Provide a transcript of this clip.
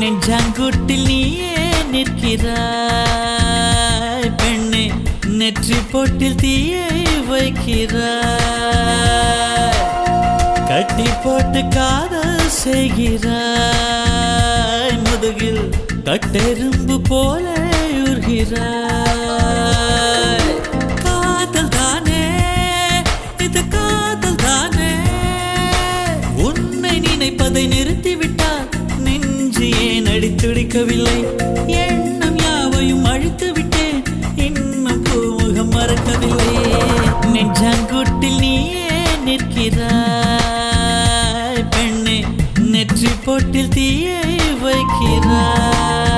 நெஞ்சாங்குட்டில் நீயே நிற்கிறாய் பெண்ணே, நெற்றி பொட்டில் தீயை வைக்கிறாய், கட்டி போட்டு காதல் செய்கிறாய், முதுகில் கட்டெரும்பு போல உருகிறாய். காதல் தானே இது, காதல் தானே, உன்னை நினைப்பதை நிறுத்திவிட்டால் நெஞ்சு ஏன் அடித்துடிக்கவில்லை? எண்ணம் யாவையும் அழித்து விட்டேன், இன்னும் பூமுகம் மறக்கவில்லை. நெஞ்சாங்குட்டில் நீயே நிற்கிறாய் பெண்ணே, நெற்றி பொட்டில் தீயை வைக்கிறாய்.